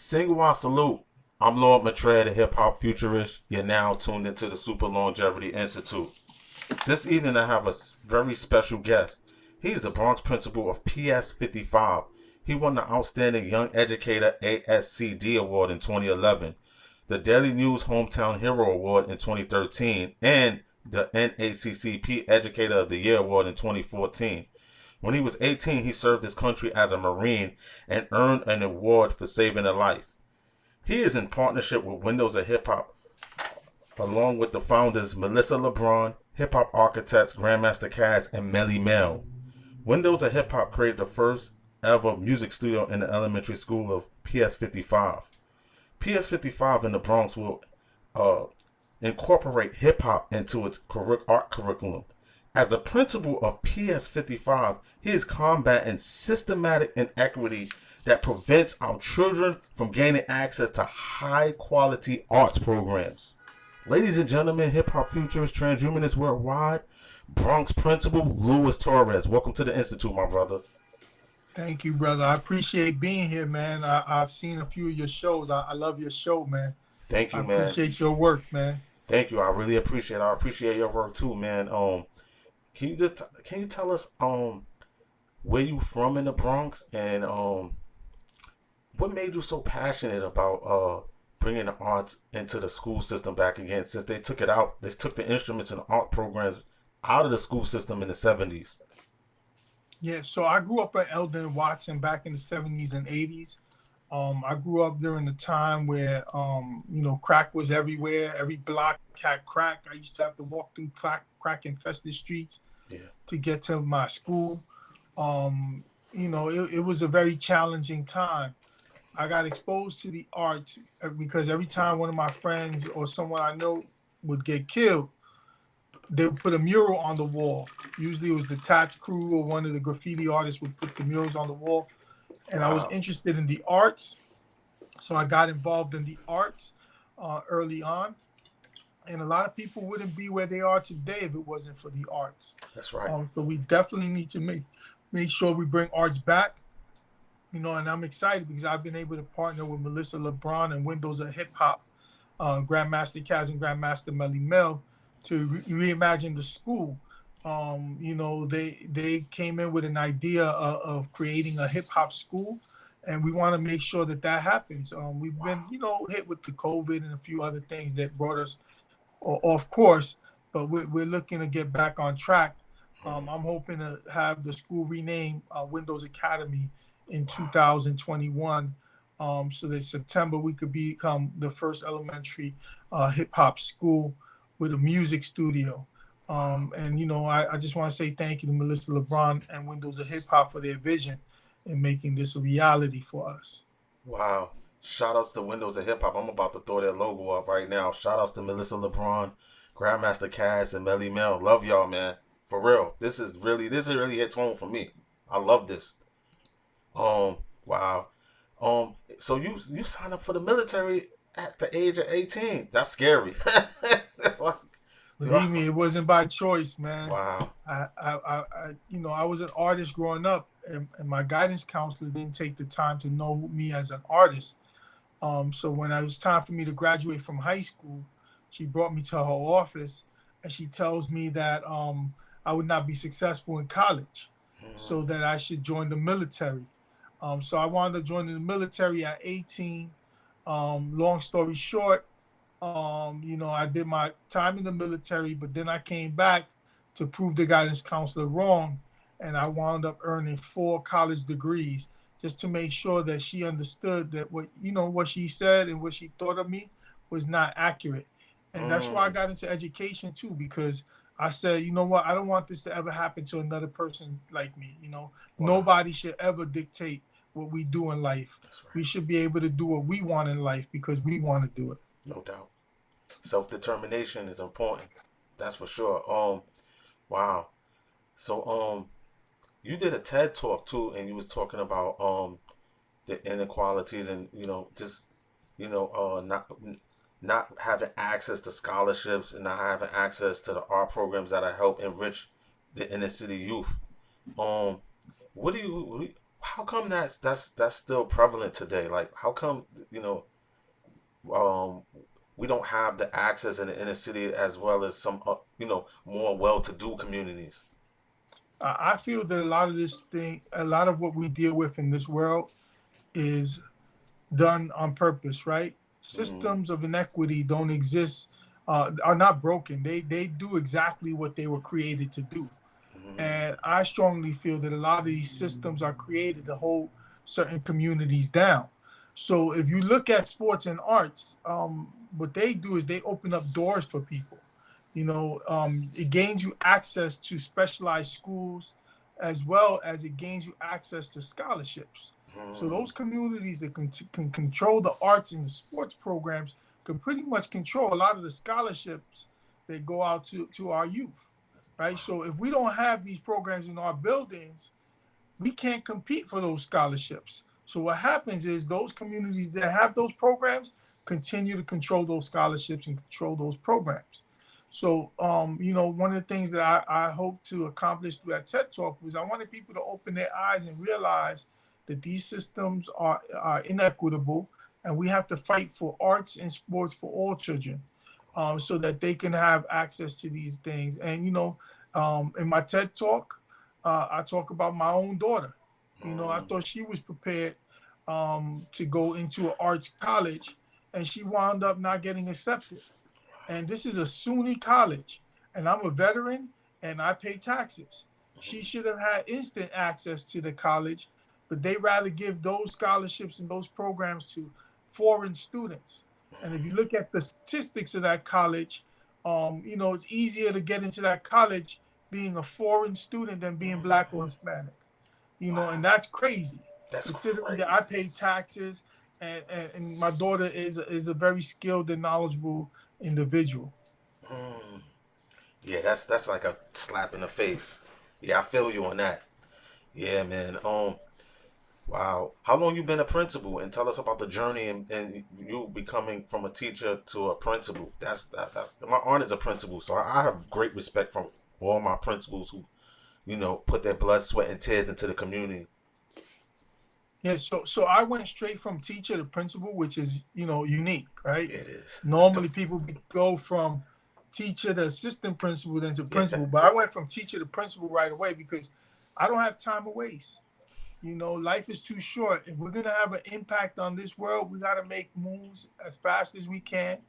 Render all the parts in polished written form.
Singwa salute. I'm Lord Matre, the hip hop futurist. You're now tuned into the Super Longevity Institute. This evening I have a very special guest. He's the Bronx Principal of P.S. 55. He won the Outstanding Young Educator ASCD Award in 2011, the Daily News Hometown Hero Award in 2013, and the N.A.C.C.P Educator of the Year Award in 2014. When he was 18, he served his country as a Marine and earned an award for saving a life. He is in partnership with Windows of Hiphop, along with the founders Melissa Libran, hip hop architects Grandmaster and Melle. Windows of Hiphop created the first ever music studio in the elementary school of PS 55. PS 55 in the Bronx will incorporate hip hop into its art curriculum. As the principal of PS 55, he is combating systematic inequity that prevents our children from gaining access to high quality arts programs. Ladies and gentlemen, hip hop futurists, transhumanists worldwide, Bronx Principal Louis Torres. Welcome to the Institute, my brother. Thank you, brother. I appreciate being here, man. I've seen a few of your shows. I love your show, man. Thank you, man. I appreciate your work, man. Thank you. I really appreciate it. I appreciate your work too, man. Can you tell us where you from in the Bronx and what made you so passionate about bringing the arts into the school system back again? Since they took it out, they took the instruments and art programs out of the school system in the 70s. Yeah, so I grew up at Eldon Watson back in the 70s and 80s. I grew up during the time where crack was everywhere. Every block had crack. I used to have to walk through crack infested streets to get to my school. It was a very challenging time. I got exposed to the arts because every time one of my friends or someone I know would get killed, they would put a mural on the wall. Usually it was the Tats crew or one of the graffiti artists would put the murals on the wall. And I was interested in the arts. So I got involved in the arts early on. And a lot of people wouldn't be where they are today if it wasn't for the arts. That's right. So we definitely need to make sure we bring arts back. And I'm excited because I've been able to partner with Melissa Libran and Windows of Hiphop, Grandmaster and Grandmaster Melle to reimagine the school. They came in with an idea of creating a hip hop school, and we want to make sure that happens. We've been, hit with the COVID and a few other things that brought us off course, but we're looking to get back on track. I'm hoping to have the school renamed Windows Academy in 2021, so that September we could become the first elementary hip hop school with a music studio. I just want to say thank you to Melissa Libran and Windows of Hiphop for their vision in making this a reality for us. Wow. Shout outs to Windows of Hiphop. I'm about to throw their logo up right now. Shout outs to Melissa Libran, Grandmaster and Melle. Love y'all, man. For real. This really hits home for me. I love this. Wow. So you signed up for the military at the age of 18. That's scary. That's like, believe me, it wasn't by choice, man. Wow. I was an artist growing up, and my guidance counselor didn't take the time to know me as an artist. So when it was time for me to graduate from high school, she brought me to her office, and she tells me that I would not be successful in college, so that I should join the military. So I wound up joining the military at 18. Long story short, I did my time in the military, but then I came back to prove the guidance counselor wrong, and I wound up earning 4 college degrees just to make sure that she understood that what she said and what she thought of me was not accurate. And that's why I got into education too, because I said, you know what, I don't want this to ever happen to another person like me. Nobody should ever dictate what we do in life. Right. We should be able to do what we want in life because we want to do it. No doubt. Self-determination is important. That's for sure. Wow. So, you did a TED talk too, and you was talking about the inequalities and not having access to scholarships and not having access to the art programs that help enrich the inner city youth. how come that's still prevalent today? Like, how come um, we don't have the access in the inner city as well as some more well-to-do communities? I feel that a lot of what we deal with in this world is done on purpose, right? Mm, Systems of inequity don't exist, are not broken. They do exactly what they were created to do. mm, And I strongly feel that a lot of these systems are created to hold certain communities down. So if you look at sports and arts, what they do is they open up doors for people. It gains you access to specialized schools as well as it gains you access to scholarships. So mm. those communities that can control the arts and the sports programs can pretty much control a lot of the scholarships that go out to our youth, right? So if we don't have these programs in our buildings, we can't compete for those scholarships. So what happens is those communities that have those programs continue to control those scholarships and control those programs. So, one of the things that I hope to accomplish through that TED Talk was I wanted people to open their eyes and realize that these systems are inequitable, and we have to fight for arts and sports for all children, so that they can have access to these things. And in my TED Talk, I talk about my own daughter. I Mm. thought she was prepared to go into an arts college, and she wound up not getting accepted. And this is a SUNY college, and I'm a veteran, and I pay taxes. She should have had instant access to the college, but they rather give those scholarships and those programs to foreign students. And if you look at the statistics of that college, it's easier to get into that college being a foreign student than being black or Hispanic. And Wow, that's crazy, that's considering that I crazy. pay taxes, and my daughter is a very skilled and knowledgeable individual. Mm. Yeah, that's like a slap in the face. Yeah, I feel you on that. Yeah, man. Wow. How long you been a principal? And tell us about the journey and you becoming from a teacher to a principal. That. My aunt is a principal, so I have great respect from all my principals who put their blood, sweat, and tears into the community. Yeah, so I went straight from teacher to principal, which is unique, right? It is. Normally people go from teacher to assistant principal then to Yeah. principal, but I went from teacher to principal right away because I don't have time to waste. Life is too short. If we're gonna have an impact on this world, we gotta make moves as fast as we can,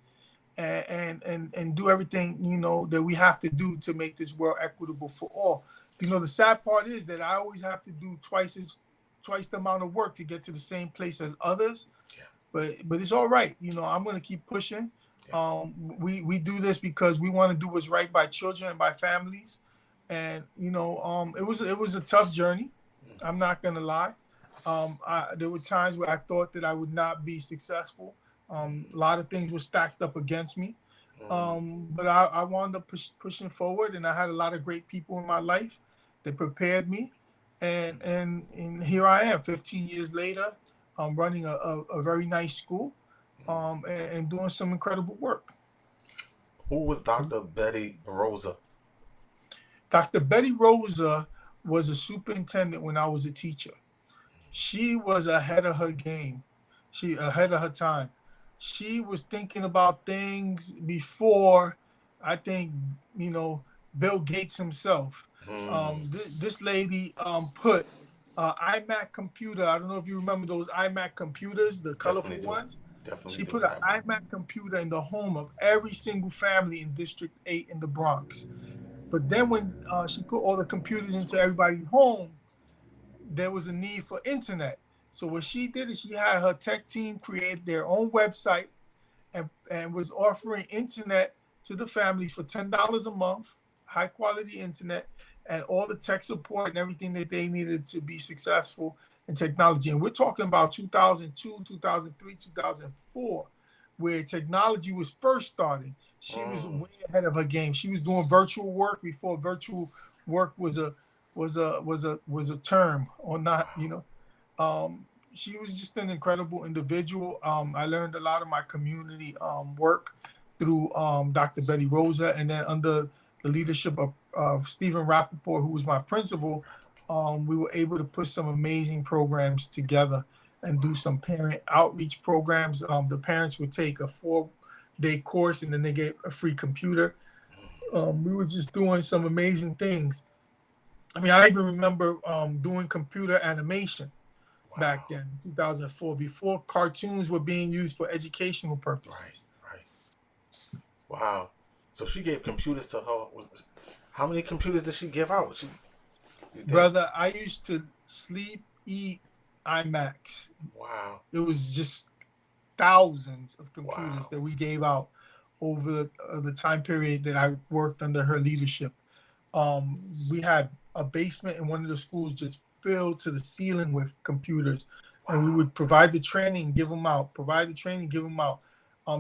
and do everything that we have to do to make this world equitable for all. The sad part is that I always have to do twice the amount of work to get to the same place as others. Yeah. But it's all right. I'm gonna keep pushing. Yeah. We do this because we want to do what's right by children and by families. And it was a tough journey. I'm not gonna lie. There were times where I thought that I would not be successful. A lot of things were stacked up against me. Mm. But I wound up pushing forward, and I had a lot of great people in my life that prepared me. And here I am, 15 years later. I'm running a very nice school, and doing some incredible work. Who was Dr. Betty Rosa? Dr. Betty Rosa was a superintendent when I was a teacher. She was ahead of her game. She ahead of her time. She was thinking about things before, I think, you know, Bill Gates himself. Mm. This lady put iMac computer. I don't know if you remember those iMac computers, the Definitely colorful do. ones. Definitely She do put an remember. iMac computer in the home of every single family in District 8 in the Bronx. But then when she put all the computers into everybody's home, there was a need for internet. So what she did is she had her tech team create their own website, and was offering internet to the families for $10 a month, high quality internet, and all the tech support and everything that they needed to be successful in technology. And we're talking about 2002, 2003, 2004, where technology was first starting. She was Mm. way ahead of her game. She was doing virtual work before virtual work was a term or not. She was just an incredible individual. I learned a lot of my community work through Dr. Betty Rosa, and then under the leadership of Stephen Rappaport, who was my principal. we were able to put some amazing programs together and do some parent outreach programs. The parents would take a 4-day course and then they get a free computer. We were just doing some amazing things. I mean, I even remember doing computer animation back Wow. then, 2004, before cartoons were being used for educational Right. purposes. Right. Wow. So she gave computers to her. How many computers did she give out? You think? Brother, I used to sleep, eat IMAX. Wow. It was just thousands of computers Wow. that we gave out over the time period that I worked under her leadership. We had a basement in one of the schools just filled to the ceiling with computers, and we Wow. would provide the training, give them out, provide the training, give them out.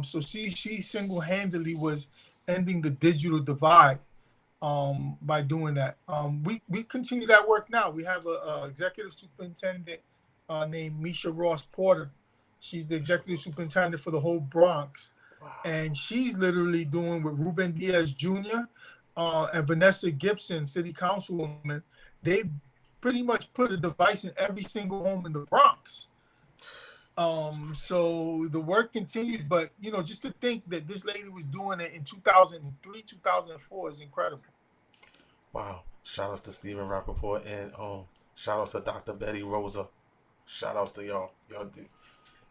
So she single handedly was ending the digital divide by doing that. We continue that work now. We have a executive superintendent named Misha Ross Porter. She's the executive superintendent for the whole Bronx, Wow. and she's literally doing with Ruben Diaz Jr. And Vanessa Gibson, city councilwoman. They pretty much put a device in every single home in the Bronx. It's crazy. So the work continued, but just to think that this lady was doing it in 2003, 2004 is incredible. Wow. Shout outs to Stephen Rappaport and shout outs to Dr. Betty Rosa. Shout outs to y'all.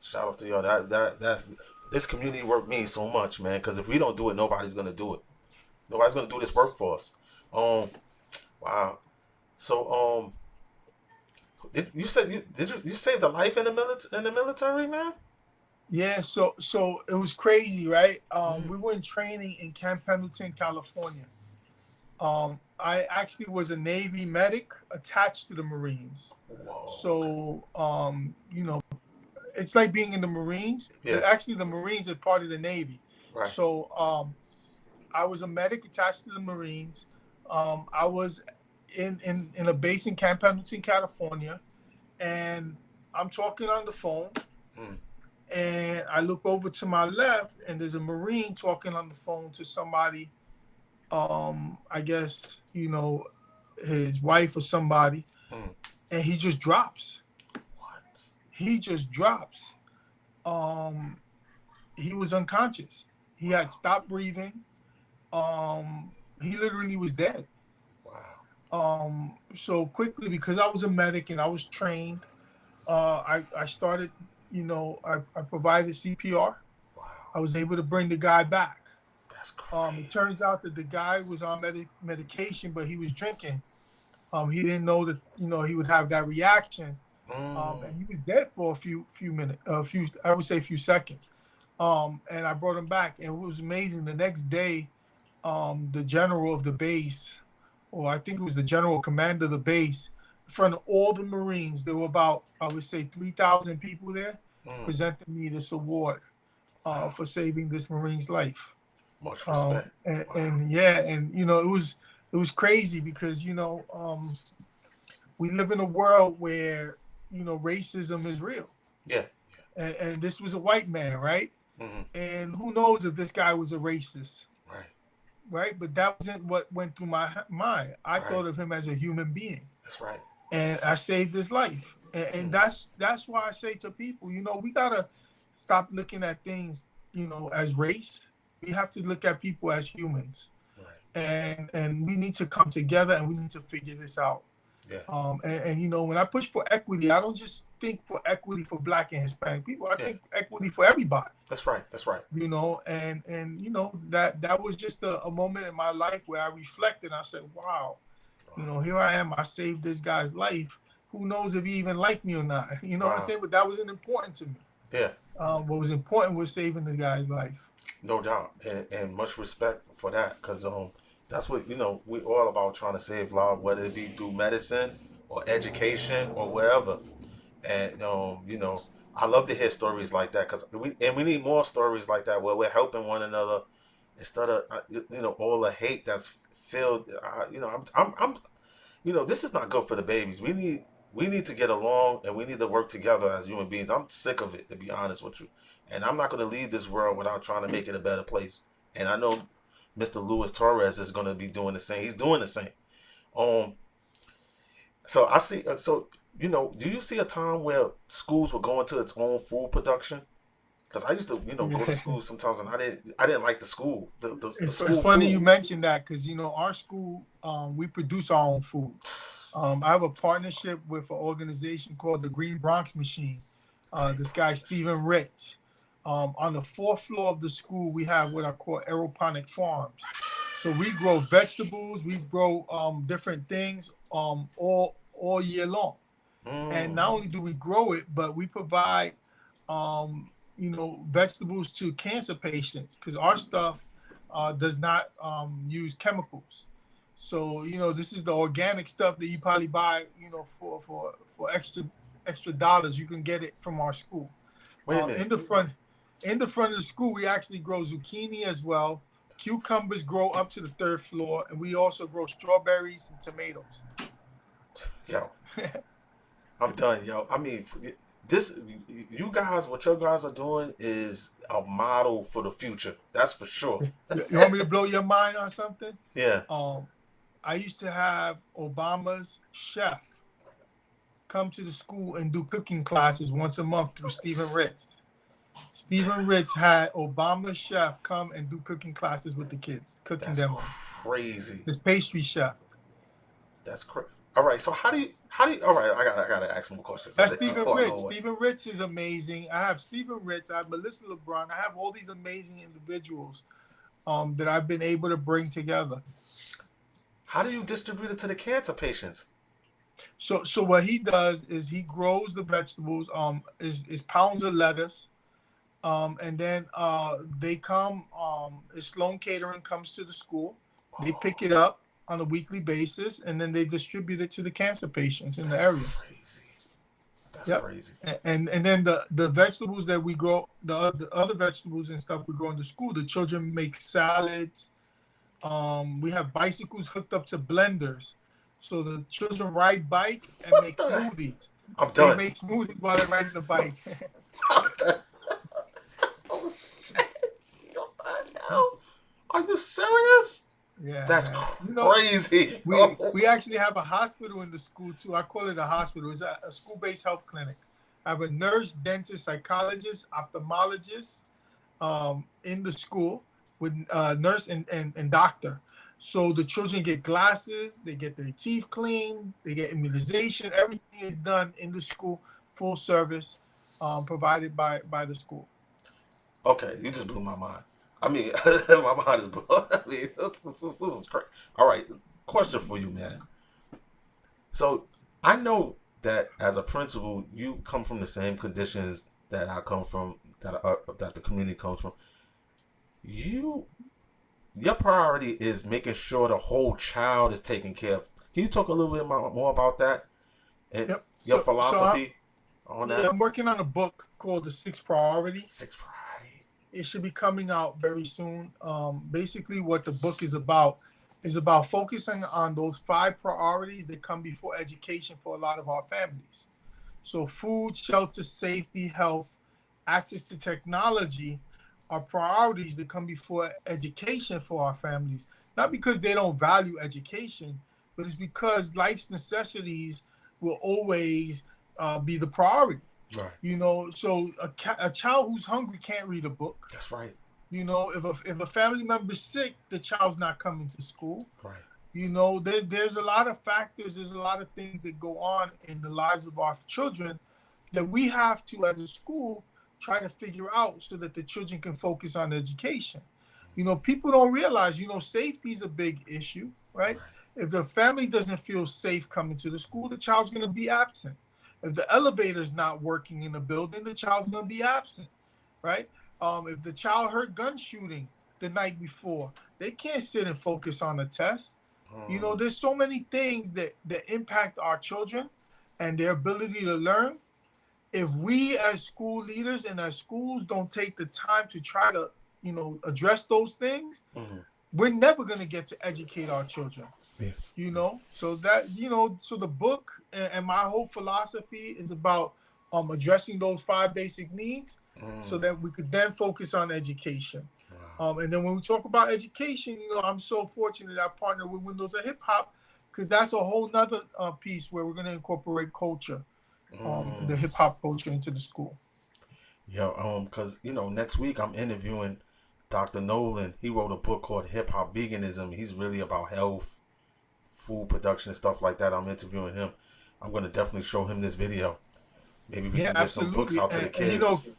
Shout outs to y'all. That's this community work means so much, man. Because if we don't do it, nobody's gonna do it. Nobody's gonna do this work for us. Um. Wow. So did you said you saved a life in the military, man? Yeah, so it was crazy, right? Mm. We were in training in Camp Pendleton, California. I actually was a Navy medic attached to the Marines. Whoa. Okay. So, it's like being in the Marines. Yeah. Actually, the Marines are part of the Navy. Right. So, I was a medic attached to the Marines. I was in a base in Camp Pendleton, California, and I'm talking on the phone, Mm. and I look over to my left, and there's a Marine talking on the phone to somebody. I guess his wife or somebody, Mm. and he just drops. What? He just drops. Um, he was unconscious. He had Wow. stopped breathing. He literally was dead. Wow. So quickly, because I was a medic and I was trained, I started. I provided CPR. I Wow. was able to bring the guy back. That's It crazy. turns out that the guy was on medication, but he was drinking. He didn't know that he would have that reaction, Mm. and he was dead for a few minutes, a few I would say a few seconds. And I brought him back, and it was amazing. The next day, the general of the base, or I think it was the general commander of the base, in front of all the Marines, there were about I would say 3,000 people there, Mm. presented me this award Wow. for saving this Marine's life. Much respect. Wow. And yeah, and it was crazy because we live in a world where racism is real, Yeah. and this was a white man, right? Mm-hmm. And who knows if this guy was a racist, Right. right? But that wasn't what went through my mind. I Right. thought of him as a human being, That's right. and I saved his life. And Mm. that's why I say to people, we gotta stop looking at things, as race. We have to look at people as humans, Right. and we need to come together and we need to figure this out. Yeah. And when I push for equity, I don't just think for equity for Black and Hispanic people. I Yeah. think equity for everybody. That's right. That's right. And that was just a moment in my life where I reflected. I said, wow, Wow. here I am. I saved this guy's life. Who knows if he even liked me or not? You know what I'm Wow. saying? But that wasn't important to me. Yeah. What was important was saving this guy's life. No doubt. And much respect for that, because that's what we all about, trying to save lives, whether it be through medicine or education or wherever. And I love to hear stories like that, because we need more stories like that where we're helping one another instead of all the hate that's filled. This is not good for the babies. We need to get along, and we need to work together as human beings. I'm sick of it, to be honest with you, and I'm not going to leave this world without trying to make it a better place. And I know Mr. Luis Torres is going to be doing the same. He's doing the same. Um, So I see. So do you see a time where schools were going to its own food production? Because I used to, go to Yeah. school sometimes, and I didn't like the school, the It's school funny you food. mentioned that because our school, we produce our own food. I have a partnership with an organization called the Green Bronx Machine. Great This guy Bronx Stephen Ritz. On the fourth floor of the school, we have what I call aeroponic farms. So we grow vegetables, we grow different things all year long. And machine. not only do we grow it, but we provide vegetables to cancer patients because our stuff does not use chemicals. So this is the organic stuff that you probably buy, for extra dollars. You can get it from our school. Wait a In minute. the front, of the school, we actually grow zucchini as well. Cucumbers grow up to the third floor, and we also grow strawberries and tomatoes. Yo, I'm done, yo. I mean, this, you guys, what your guys are doing is a model for the future. That's for sure. You want me to blow your mind on something? Yeah. Um, I used to have Obama's chef come to the school and do cooking classes once a month through Stephen Ritz. Stephen Ritz had Obama's chef come and do cooking classes with the kids, cooking That's demos. crazy. His pastry chef. That's crazy. All right. So how do you? All right. I gotta ask more questions That's Stephen before I Ritz. go away. Stephen Ritz is amazing. I have Stephen Ritz. I have Melissa LeBron. I have all these amazing individuals that I've been able to bring together. How do you distribute it to the cancer patients? So what he does is he grows the vegetables. Is pounds of lettuce. And then they come. Sloan Catering comes to the school. They pick it up on a weekly basis, and then they distribute it to the cancer patients in the That's area. crazy. That's Yep. crazy. And then the vegetables that we grow, the other vegetables and stuff we grow in the school. The children make salads. We have bicycles hooked up to blenders, so the children ride bike and What make the? smoothies. I'm They done. make smoothies while they're riding the bike. What the? Oh shit! What the hell? Are you serious? Yeah, That's man. crazy. We actually have a hospital in the school too. I call it a hospital. It's a school-based health clinic. I have a nurse, dentist, psychologist, ophthalmologist in the school with nurse and doctor. So the children get glasses, they get their teeth cleaned, they get immunization. Everything is done in the school, full service, provided by the school. Okay, you just blew my mind. I mean, my mind is blown. I mean, this is crazy. All right, question for you, man. So I know that as a principal, you come from the same conditions that I come from, that the community comes from. You, your priority is making sure the whole child is taken care of. Can you talk a little bit more about that and Yep. your So philosophy on yeah, that? I'm working on a book called The Six Priorities. Six priority. It should be coming out very soon. Basically, what the book is about focusing on those five priorities that come before education for a lot of our families. So, food, shelter, safety, health, access to technology are priorities that come before education for our families. Not because they don't value education, but it's because life's necessities will always be the priority. Right. So a child who's hungry can't read a book. That's right. If a family member's sick, the child's not coming to school. Right. There's a lot of factors, there's a lot of things that go on in the lives of our children that we have to, as a school, try to figure out so that the children can focus on education. People don't realize, safety is a big issue, right? Right. If the family doesn't feel safe coming to the school, the child's going to be absent. If the elevator's not working in the building, the child's going to be absent, right? If the child heard gun shooting the night before, they can't sit and focus on the test. There's so many things that impact our children and their ability to learn. If we as school leaders and as schools don't take the time to try to, address those things, we're never going to get to educate our children. Yeah. So the book and my whole philosophy is about addressing those five basic needs so that we could then focus on education. Wow. And then when we talk about education, I'm so fortunate I partner with Windows of Hip Hop because that's a whole nother piece where we're going to incorporate culture, the hip hop culture into the school. Yeah, cause next week I'm interviewing Dr. Nolan. He wrote a book called Hip Hop Veganism. He's really about health, food production, stuff like that. I'm interviewing him. I'm gonna definitely show him this video. Maybe we Yeah, can get some books absolutely. out to the And kids.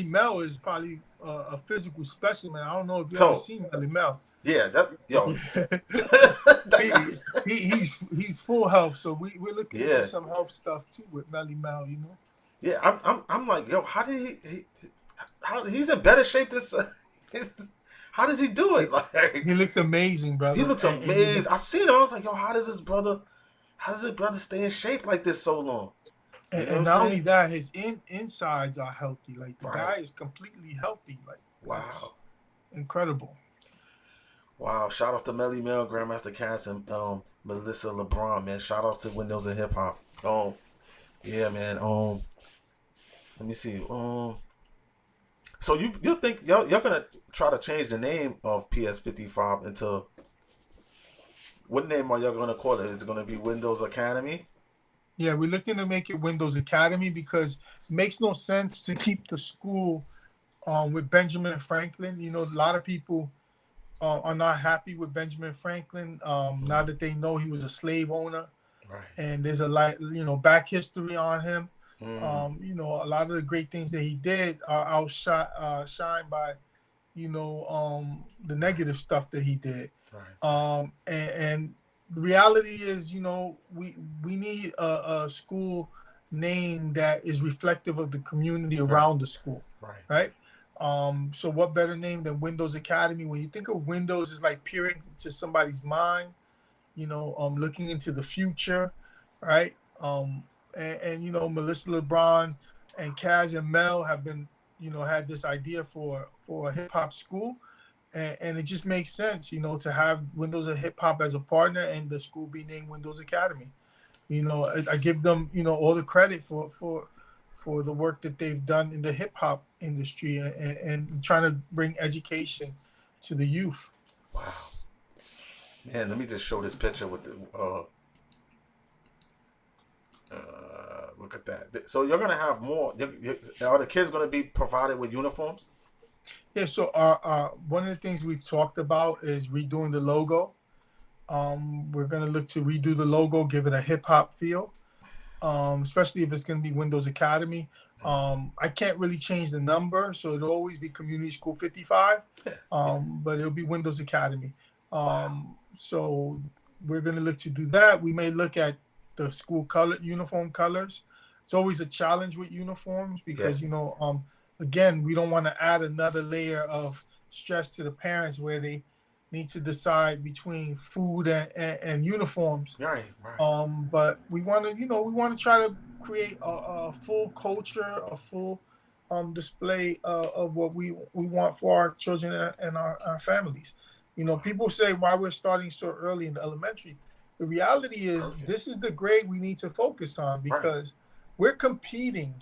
Melle is probably a physical specimen. I don't know if you ever So seen Melle. yeah, that yo, that he, guy. he's full health, so we're looking to do Yeah, some health stuff too with Melle. yeah. I'm like, yo, how did how he's in better shape this? How does he do He, it? Like he looks amazing, he brother. looks amazing. I seen him. I was like, yo, how does his brother stay in shape like this so long? You know what and I'm not only saying? that, his insides are healthy. Like the Right. guy is completely healthy. Like it's Wow. incredible. Wow. Shout out to Melle, Grandmaster Cass, and Melissa LeBron, man. Shout out to Windows of Hiphop. Yeah, man. Let me see. So you think y'all gonna try to change the name of PS55 into what name are y'all gonna call it? It's gonna be Windows Academy. Yeah, we're looking to make it Windows Academy because it makes no sense to keep the school with Benjamin Franklin. A lot of people are not happy with Benjamin Franklin now that they know he was a slave owner, Right. and there's a lot, back history on him. Mm, A lot of the great things that he did are outshot shined by, the right. negative stuff that he did. Right. And the reality is, we need a school name that is reflective of the community Right. around the school, Right. right? So what better name than Windows Academy? When you think of Windows, it's like peering into somebody's mind, looking into the future, right? And Melissa LeBron and Kaz and Mel have been, had this idea for a hip hop school, and it just makes sense, to have Windows of Hip Hop as a partner and the school be named Windows Academy. I give them, all the credit for the work that they've done in the hip hop industry and trying to bring education to the youth. Wow. Man, let me just show this picture with the look at that. So you're gonna have more. Are the kids gonna be provided with uniforms? Yeah, so our one of the things we've talked about is redoing the logo. We're gonna look to redo the logo, give it a hip hop feel, especially if it's gonna be Windows Academy. I can't really change the number, so it'll always be Community School 55, Yeah. but it'll be Windows Academy. Wow. So we're gonna look to do that. We may look at the school color uniform colors. It's always a challenge with uniforms Yeah. because again, we don't want to add another layer of stress to the parents where they need to decide between food and uniforms. Right. Right. But we want to try to create a full culture, a full display of what we want for our children and our families. People say why we're starting so early in the elementary. The reality is Perfect. this is the grade we need to focus on Right. because we're competing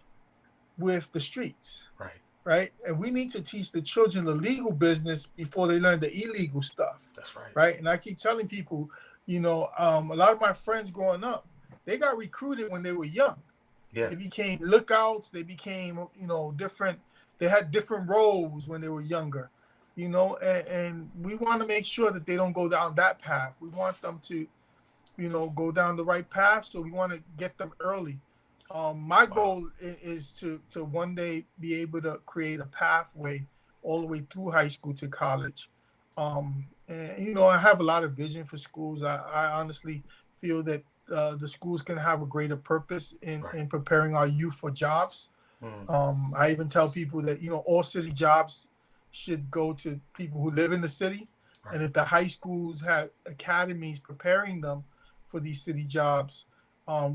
with the streets, Right. right? And we need to teach the children the legal business before they learn the illegal stuff, That's right. right? And I keep telling people, a lot of my friends growing up, they got recruited when they were young. Yeah. They became lookouts. They became, different. They had different roles when they were younger, and we want to make sure that they don't go down that path. We want them to, go down the right path. So we want to get them early. My Wow. goal is to one day be able to create a pathway all the way through high school to college. And I have a lot of vision for schools. I honestly feel that the schools can have a greater purpose Right. in preparing our youth for jobs. Mm. I even tell people that all city jobs should go to people who live in the city, Right. and if the high schools have academies preparing them for these city jobs,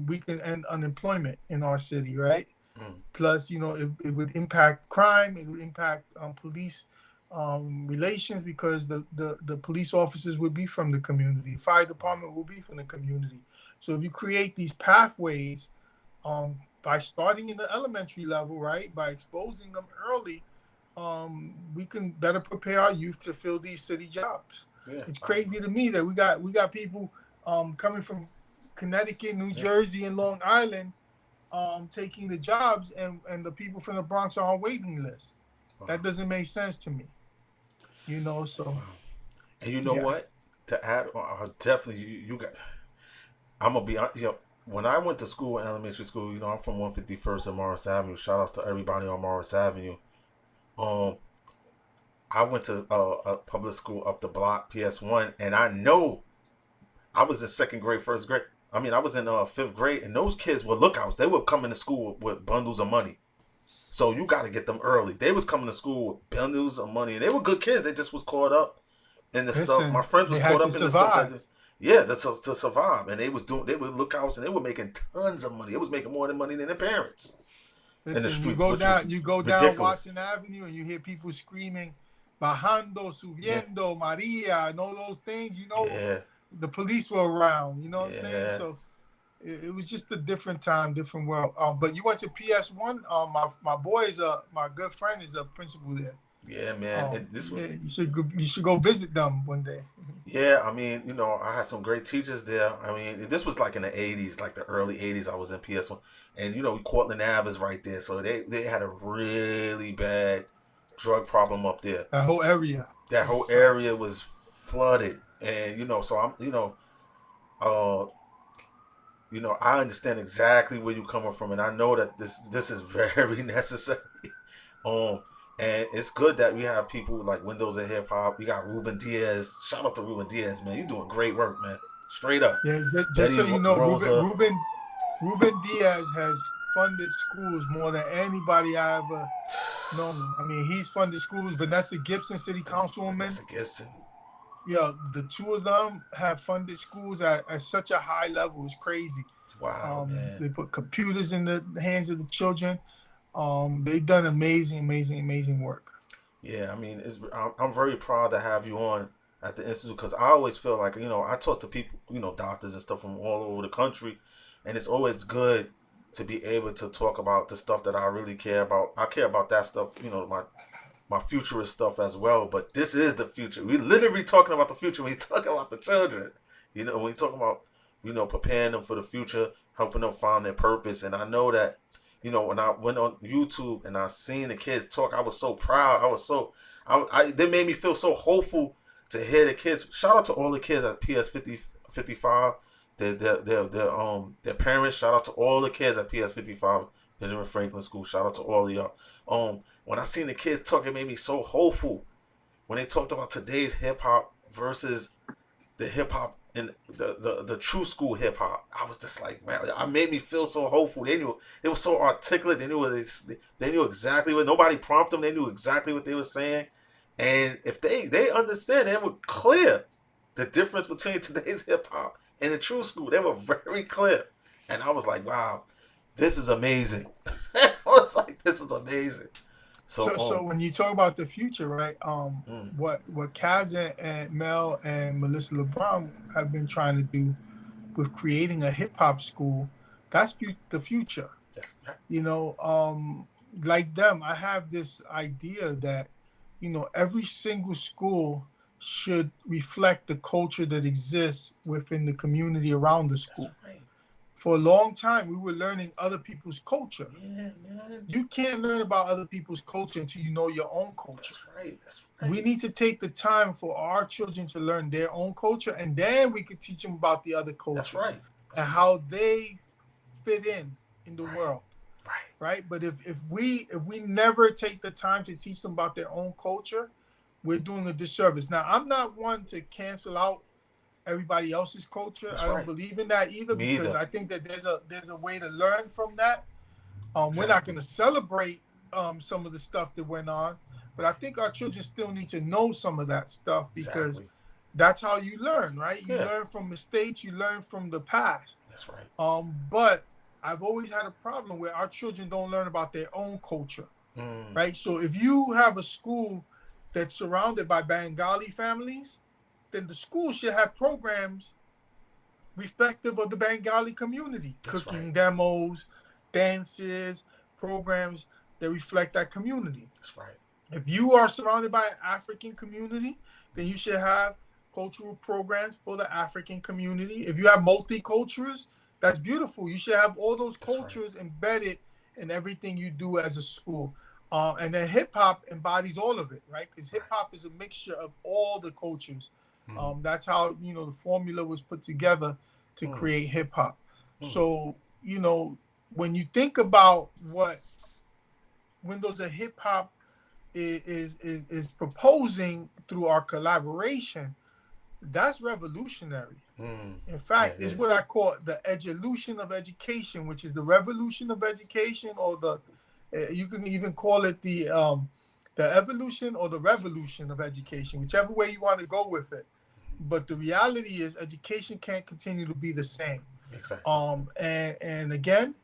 we can end unemployment in our city, right? Mm. Plus, it would impact crime, it would impact police relations because the police officers would be from the community, fire Right. department will be from the community. So if you create these pathways by starting in the elementary level, right, by exposing them early, we can better prepare our youth to fill these city jobs. Yeah. It's crazy to me that we got people coming from Connecticut, New Jersey, and Long Island, taking the jobs, and the people from the Bronx are on waiting lists. Wow. That doesn't make sense to me. So Wow. And you know yeah. what? To add, definitely you got. I'm gonna be, when I went to school, elementary school, I'm from 151st and Morris Avenue. Shout out to everybody on Morris Avenue. Um, I went to a public school up the block, PS1, and I know I was in second grade, first grade. I mean, I was in fifth grade, and those kids were lookouts. They would come into school with bundles of money. So you got to get them early. They was coming to school with bundles of money, and they were good kids. They just was caught up in the stuff. My Listen, friends was they had caught to up in the stuff survive. yeah, to survive, and they were lookouts, and they were making tons of money. It was making more than money than their parents in the Listen, streets, which was you go down ridiculous. Watson Avenue, and you hear people screaming, "Bajando, Yeah, subiendo, Maria," and all those things. yeah, The police were around. You know what I'm saying? yeah, So it was just a different time, different world. But you went to PS1. My boy is my good friend is a principal there. yeah, man. And this was Yeah, you should go visit them one day. Yeah, I mean, I had some great teachers there. I mean, this was like in the '80s, like the early '80s. I was in PS1, and Cortland Ave is right there, so they had a really bad drug problem up there. That whole area That whole was area was flooded, and so I'm, uh, I understand exactly where you're coming from, and I know that this is very necessary. Um, and it's good that we have people like Windows of Hiphop. We got Ruben Diaz. Shout out to Ruben Diaz, man. You're doing great work, man. Straight up. yeah. Just Betty so you know, Rosa. Ruben Diaz has funded schools more than anybody I ever known. I mean, he's funded schools. Vanessa Gibson, city councilwoman. Vanessa Gibson. Yeah, the two of them have funded schools at such a high level. It's crazy. Wow, man. They put computers in the hands of the children. They've done amazing work. Yeah, I mean, I'm very proud to have you on at the institute because I always feel like I talk to people, doctors and stuff from all over the country, and it's always good to be able to talk about the stuff that I really care about. I care about that stuff, my futurist stuff as well. But this is the future. We literally talking about the future when you talk about the children. When you talk about preparing them for the future, helping them find their purpose. And I know that when I went on YouTube and I seen the kids talk, I was so proud. They made me feel so hopeful to hear the kids. Shout out to all the kids at PS 55. Their parents. Shout out to all the kids at PS 55 Benjamin Franklin School. Shout out to all of y'all. When I seen the kids talk, it made me so hopeful. When they talked about today's hip hop versus the hip hop and the true school hip hop, I was just like, man, I made me feel so hopeful. They were so articulate. They knew they knew exactly what. Nobody prompted them. They knew exactly what they were saying. And if they understand, they were clear the difference between today's hip hop and the true school. They were very clear. And I was like, wow, this is amazing. I was like, this is amazing. So when you talk about the future, right? What Kaz and Melle and Melissa Libran have been trying to do with creating a hip hop school, that's the future. Like them, I have this idea that every single school should reflect the culture that exists within the community around the school. For a long time, we were learning other people's culture. Yeah, man. You can't learn about other people's culture until you know your own culture. That's right. We need to take the time for our children to learn their own culture, and then we can teach them about the other cultures. That's right. And how they fit in the world. Right. But if we never take the time to teach them about their own culture, we're doing a disservice. Now, I'm not one to cancel out everybody else's culture. I don't believe in that either, because I think that there's a way to learn from that. We're not going to celebrate some of the stuff that went on, but I think our children still need to know some of that stuff, because that's how you learn, right? You learn from mistakes, you learn from the past. That's right. But I've always had a problem where our children don't learn about their own culture, right? So if you have a school that's surrounded by Bengali families, then the school should have programs reflective of the Bengali community. Cooking demos, dances, programs that reflect that community. That's right. If you are surrounded by an African community, then you should have cultural programs for the African community. If you have multicultures, that's beautiful. You should have all those That's right. cultures embedded in everything you do as a school. And then hip hop embodies all of it, right? Because hip Right. hop is a mixture of all the cultures. Mm, That's how the formula was put together to mm, create hip hop. mm. So when you think about what Windows of Hip Hop is proposing through our collaboration, that's revolutionary. Mm. In Yeah, fact, it it's what is. I call the evolution of education, which is the revolution of education, or you can even call it the evolution or the revolution of education, whichever way you want to go with it. But the reality is, education can't continue to be the same. Exactly. And again,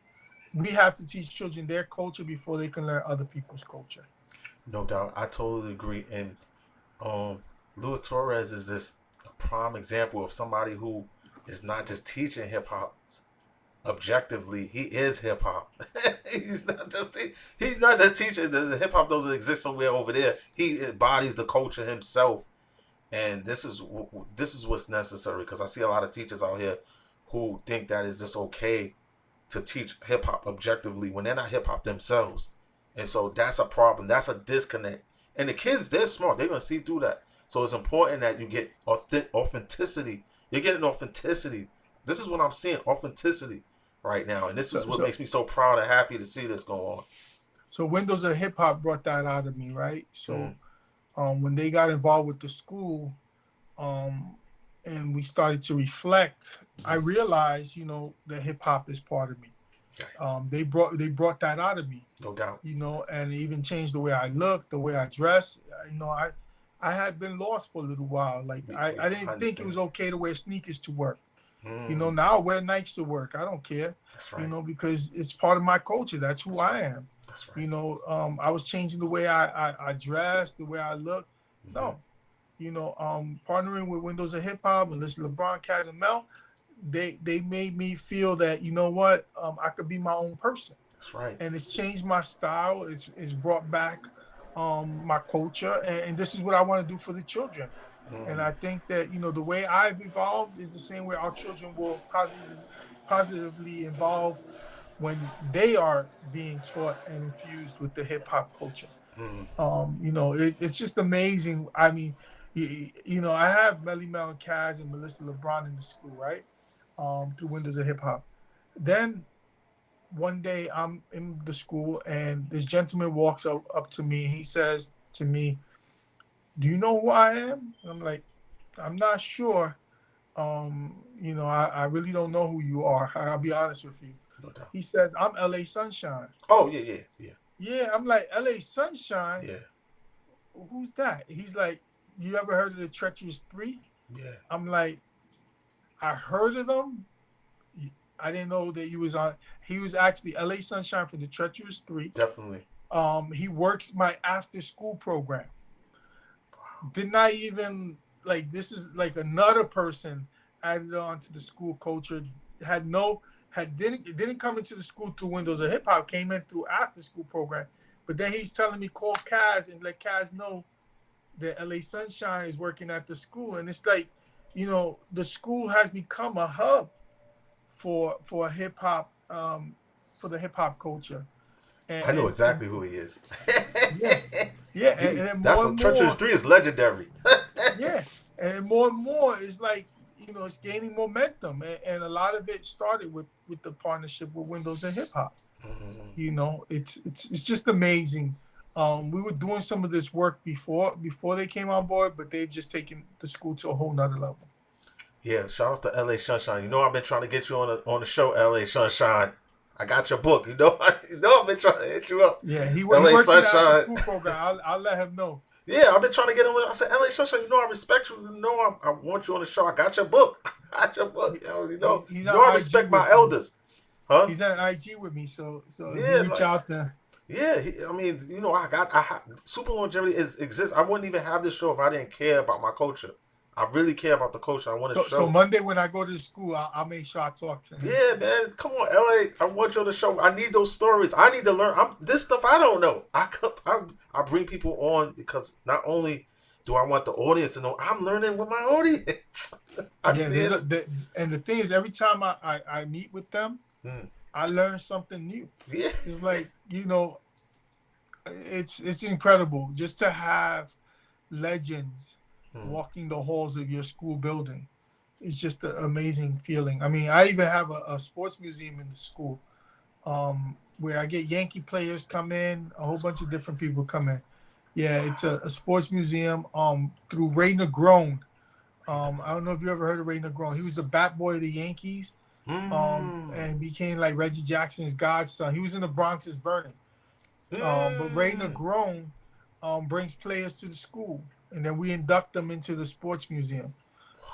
we have to teach children their culture before they can learn other people's culture. No doubt. I totally agree. And um, Luis Torres is this a prime example of somebody who is not just teaching hip hop objectively. He is hip hop. He's not just teaching. The hip hop doesn't exist somewhere over there. He embodies the culture himself, and this is what's necessary. Because I see a lot of teachers out here who think that it's just okay to teach hip hop objectively when they're not hip hop themselves. And so that's a problem. That's a disconnect. And the kids, they're smart. They're gonna see through that. So it's important that you get authenticity. You're getting authenticity. This is what I'm seeing, authenticity right now. And this So is what so makes me so proud and happy to see this go on. so Windows of Hip Hop brought that out of me, right? Mm, So when they got involved with the school, um, and we started to reflect, I mm, realized, that hip hop is part of me. They brought that out of me, no doubt. and it even changed the way I look, the way I dress. I had been lost for a little while. Like I I didn't think it understand. was okay to wear sneakers to work. Mm, Now I wear Nikes to work. I don't care, that's right. because it's part of my culture. That's who That's right. I am. That's right. I was changing the way I dress, the way I look. Mm-hmm. No, partnering with Windows of Hip Hop and listen to Libran, Kaz, and Melle, they made me feel that what I could be my own person, That's right. and it's changed my style. It's brought back my culture, and this is what I want to do for the children. And Mm, I think that the way I've evolved is the same way our children will positively evolve when they are being taught and infused with the hip hop culture. mm, It's just amazing. I mean, I have Melle and Kaz and Melissa LeBron in the school, right? Through Windows of Hip Hop. Then one day I'm in the school and this gentleman walks up to me. He says to me, "Do you know who I am?" And I'm like, "I'm not sure. I really don't know who you are. I'll be honest with you." no doubt. He says, "I'm LA Sunshine." Oh yeah, yeah, yeah, Yeah, I'm like, "LA Sunshine? yeah, Who's that?" He's like, "You ever heard of the Treacherous Three?" yeah. I'm like, "I heard of them. I didn't know that he was on." He was actually LA Sunshine for the Treacherous Three. Definitely. He works my after school program. Did not even like this is like another person added on to the school culture. Had no had didn't come into the school through Windows of Hip Hop. Came in through after school program. But then he's telling me call Kaz and let Kaz know that LA Sunshine is working at the school, and it's like, the school has become a hub for hip hop, for the hip hop culture, I know and exactly who he is. yeah, yeah, and then That's more a and Treacherous more, 3 is legendary. yeah, and more and more it's like, it's gaining momentum, and a lot of it started with the partnership with Windows and Hip Hop. Mhm. It's just amazing. We were doing some of this work before they came on board, but they've just taken the school to a whole nother level. Yeah, shout out to LA Sunshine. I've been trying to get you on the show, LA Sunshine. I got your book. I've been trying to hit you up. Yeah, he LA works in the after Sunshine. school program. I'll let him know. Yeah, I've been trying to get him. I said, LA Sunshine, I respect you. I want you on the show. I got your book. I got your book. He, he's on I IG respect my with me. elders. Huh? He's on IG with me, so if you Yeah, reach out to. yeah. Super longevity exists. I wouldn't even have this show if I didn't care about my culture. I really care about the culture. I want to So show. Monday when I go to the school, I'll make sure I talk to him. Yeah, man. Come on, LA. I want you on the show. I need those stories. I need to learn. This stuff I don't know. I bring people on because not only do I want the audience to know I'm learning with my audience? I'm Yeah, there. and the thing is, every time I meet with them, Mm, I learn something new. yeah. It's like, it's incredible just to have legends Mm, walking the halls of your school building. It's just an amazing feeling. I mean, I even have a sports museum in the school, where I get Yankee players come in, a whole that's bunch of different crazy. people come in. Yeah, it's Wow. a sports museum through Ray Negron. Ain't the I don't know if you ever heard of Ray Negron. He was the bat boy of the Yankees, Mm, and became like Reggie Jackson's godson. He was in the Bronx is Burning. But Ray mm. Negron brings players to the school, and then we induct them into the sports museum.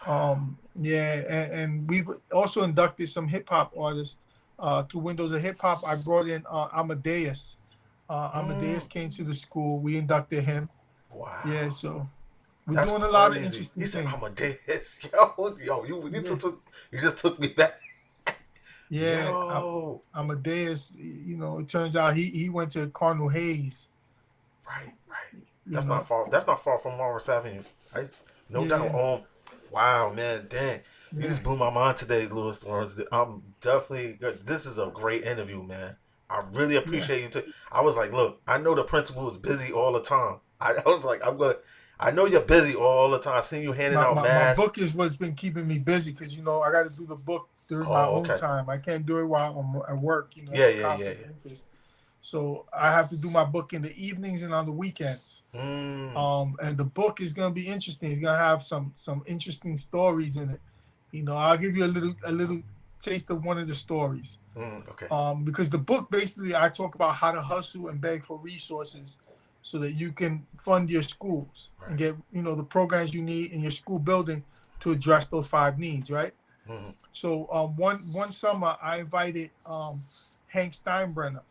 Wow. Yeah, and we've also inducted some hip hop artists through Windows of Hip Hop. I brought in Amadeus. Amadeus Mm. came to the school. We inducted him. Yeah, Wow. so we're That's doing a lot of crazy. He interesting said, things. I'm a deist. Yo, Yeah, you just took me back. yeah. Yo. Amadeus, it turns out he went to Cardinal Hayes. Right, right. You know, That's not far from Morris Avenue. I, no doubt. yeah, Wow, man, dang. You yeah, just blew my mind today, Louis Lawrence. I'm definitely good. This is a great interview, man. I really yeah. appreciate you too. I was like, look, I know the principal is busy all the time. I was like, I know you're busy all the time. I seen you handing My, out my, my masks. book is what's been keeping me busy because I got to do the book during my Oh, own okay. time. I can't do it while I'm at work. Yeah, It's a yeah, yeah, conflict of interest. So I have to do my book in the evenings and on the weekends. yeah. Mm, And the book is gonna be interesting. It's gonna have some interesting stories in it. I'll give you a little taste of one of the stories. okay. Because the book basically I talk about how to hustle and beg for resources so that you can fund your schools and Right. get the programs you need in your school building to address those five needs, right? Mm, So one summer I invited Hank Steinbrenner,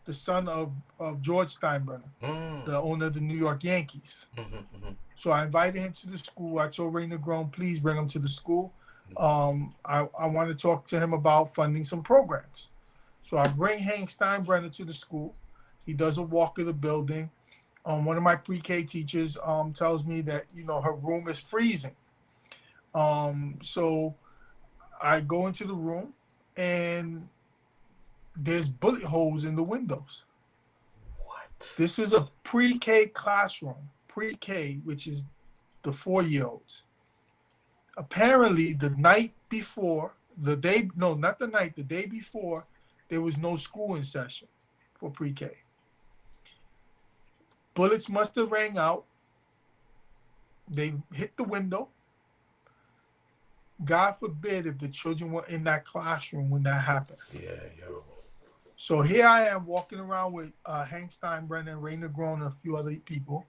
the son of George Steinbrenner, mm, the owner of the New York Yankees. mm-hmm. So I invited him to the school. I told Ray Negron, please bring him to the school. I want to talk to him about funding some programs. So I bring Hank Steinbrenner to the school. He does a walk of the building. One of my pre-K teachers tells me that her room is freezing. So I go into the room and there's bullet holes in the windows. What? This is a pre-K classroom, pre-K, which is the 4-year-olds. Apparently, the night before, the day, no, not the night, the day before, there was no school in session for pre-K. Bullets must have rang out. They hit the window. God forbid if the children were in that classroom when that happened. Yeah, yo. So here I am walking around with Hank Steinbrenner, Ray Negron, and a few other people.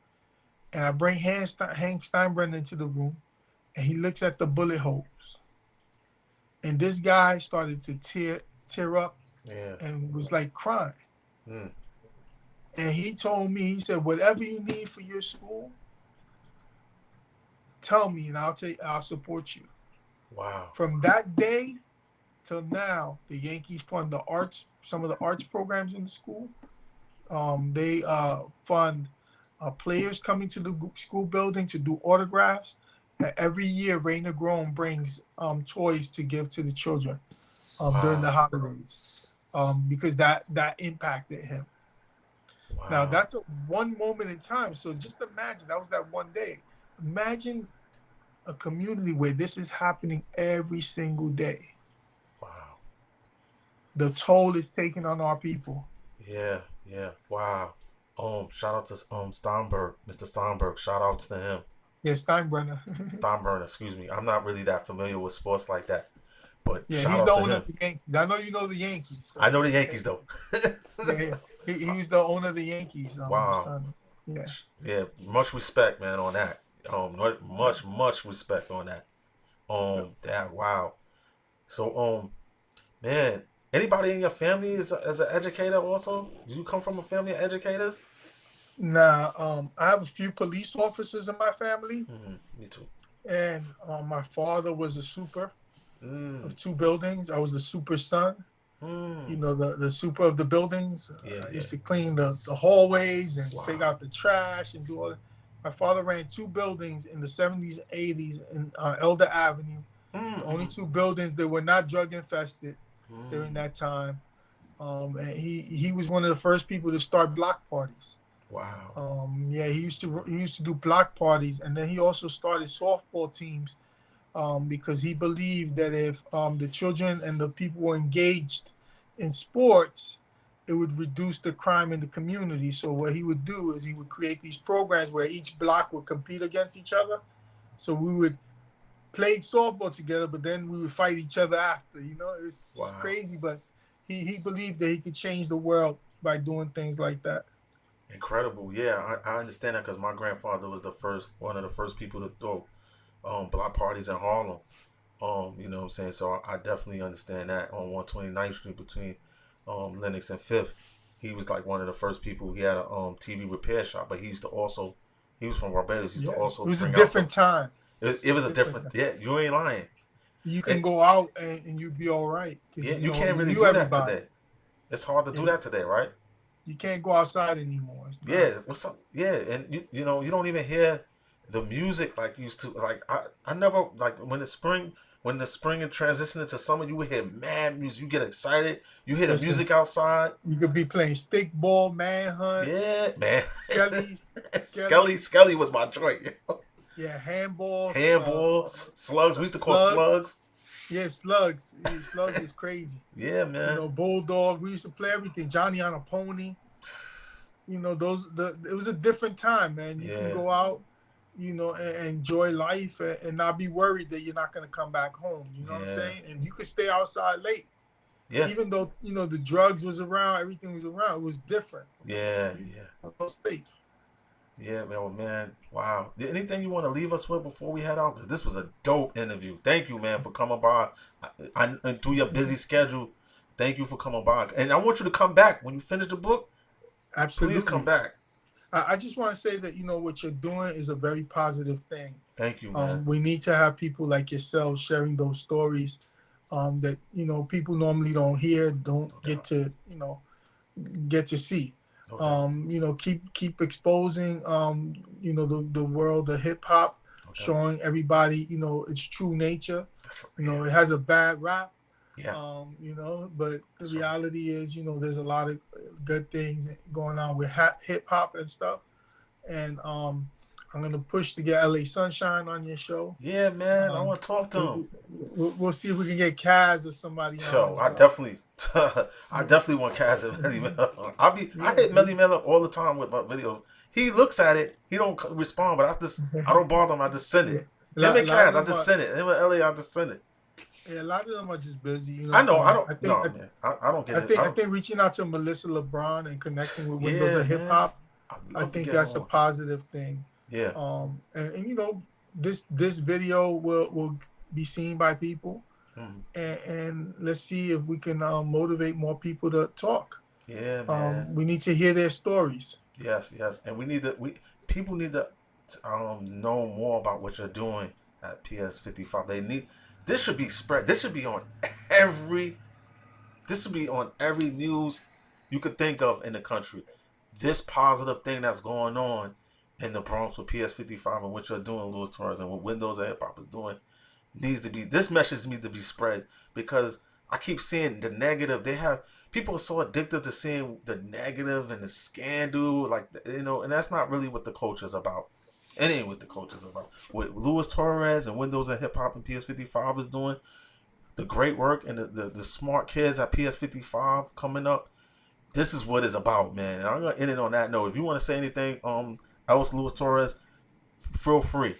And I bring Hank Steinbrenner into the room, and he looks at the bullet holes. And this guy started to tear up Yeah. and was like crying. Mm. And he told me, he said, whatever you need for your school, tell me and I'll support you. Wow. From that day till now, the Yankees fund some of the arts programs in the school. They fund players coming to the school building to do autographs. Every year, Ray Negron brings toys to give to the children during the Wow. holidays because that impacted him. Now, Wow. that's one moment in time. So just imagine that was that one day. Imagine a community where this is happening every single day. Wow. The toll is taken on our people. Yeah. Yeah. Wow. Shout out to Steinberg, Mr. Steinberg. Shout outs to him. Yeah, Steinbrenner. Steinbrenner, excuse me. I'm not really that familiar with sports like that, but Yeah, shout he's out the to owner him. of the Yankees. I know you know the Yankees. I So know the Yankees though. yeah, he's the owner of the Yankees. Wow. Son. Yeah. Yeah. Much respect, man, on that. Much respect on that. That wow. So man, anybody in your family is as an educator also? Do you come from a family of educators? Now, I have a few police officers in my family, Me too. and my father was a super Mm, of 2 buildings. I was the super son. mm. The super of the buildings. Yeah, I yeah. used to clean the hallways and take Wow. out the trash and do all that. My father ran two buildings in the 70s and 80s in Elder Avenue. The only Mm-hmm. two buildings that were not drug infested during Mm. that time. And he was one of the first people to start block parties. Wow. Yeah, he used to do block parties, and then he also started softball teams because he believed that if the children and the people were engaged in sports, it would reduce the crime in the community. So what he would do is he would create these programs where each block would compete against each other. So we would play softball together, but then we would fight each other after. It's just Wow. crazy, but he believed that he could change the world by doing things like that. Incredible. Yeah, I understand that because my grandfather was one of the first people to throw block parties in Harlem. You know what I'm saying? So I definitely understand that on 129th Street between Lenox and Fifth. He was like one of the first people. He had a TV repair shop, but he was from Barbados. He used to Yeah, it also was a bring out different time. it was a Different different, time. yeah, you ain't lying. You can It, go out and you'd be all right because yeah, you can't you really knew do that everybody. today. It's hard to Yeah, do that today, right? you can't go outside anymore. It's not. Yeah, what's up? Yeah, and you know you don't even hear the music like you used to. Like I never like when the spring and transition into summer, you would hear mad music. You get excited. You hear the Listen, music outside. you could be playing stickball, manhunt, Yeah, man. skelly, Skelly skelly. Skelly was my joint. Yeah, handballs, Handball, slugs. We used to call slugs. slugs. Yeah, slugs. Yeah, slugs was crazy. Yeah, man. Bulldog. We used to play everything. Johnny on a pony. It was a different time, man. You can Yeah, go out, and enjoy life and not be worried that you're not gonna come back home. You know what I'm yeah, saying? And you could stay outside late, yeah, even though the drugs was around, everything was around. It was different. yeah, You yeah. felt safe. Yeah, man, well, man. Wow. Anything you want to leave us with before we head out? Because this was a dope interview. Thank you, man, for coming by. And through your busy schedule, thank you for coming by. And I want you to come back when you finish the book. Please come Absolutely. back. I just want to say that what you're doing is a very positive thing. Thank you, man. We need to have people like yourself sharing those stories that people normally don't hear, don't No get doubt. to get to see. No doubt. Keep exposing the world of hip hop, No doubt. showing everybody its true nature. That's right. Yeah, It has a bad rap, yeah. but the That's right. reality is there's a lot of good things going on with hip hop and stuff. And I'm gonna push to get LA Sunshine on your show. Yeah, man. I Um, want to talk to him. we'll see if we can get Kaz or somebody on So as I well. definitely, I definitely want Kaz and Melly Mel. I Yeah, hit Melly Mel up all the time with my videos. He looks at it, he don't respond, but I don't bother him. I just send yeah. it. A Him lot, a and lot of Kaz, I them just are. send it. Him and Ellie, I just send it. Yeah, a lot of them are just busy. I know. I don't. I think No, man. I don't get I it. I think I don't. think reaching out to Melissa LeBron and connecting with Windows Yeah, of Hip man. Hop, I'd I love to think get that's a on. positive thing. Yeah. And this video will be seen by people, Mm. and let's see if we can motivate more people to talk. Yeah, man. We need to hear their stories. Yes, yes. And people need to know more about what you're doing at PS 55. This should be spread. Every this should be on every news you could think of in the country. This positive thing that's going on in the Bronx with PS 55 and what you're doing, Louis Torres, and what Windows of Hip Hop is doing this message needs to be spread because I keep seeing the negative. People are so addicted to seeing the negative and the scandal, like and that's not really what the culture is about. It ain't what the culture is about. What Louis Torres and Windows of Hip Hop and PS55 is doing, the great work and the smart kids at PS55 coming up. This is what it's about, man. And I'm gonna end it on that note. If you want to say anything, else, Louis Torres, feel free.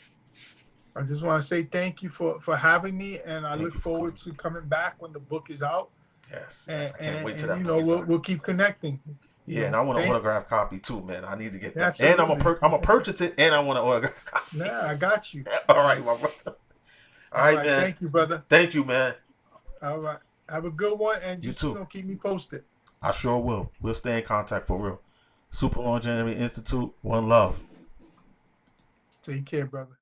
I just want to say thank you for having me, and I Thank look you for coming. forward to coming back when the book is out. Yes, And yes. I can't and, wait till and that book is out. we'll keep connecting. Yeah, and I want an Thank autograph copy too, man. I need to get that. And absolutely. I'm gonna purchase it, and I want an autograph copy. Nah, I got you. All right, my brother. All right, man. Thank you, brother. Thank you, man. All right. Have a good one, and You just too. keep me posted. I sure will. We'll stay in contact for real. Super Longevity Institute. One love. Take care, brother.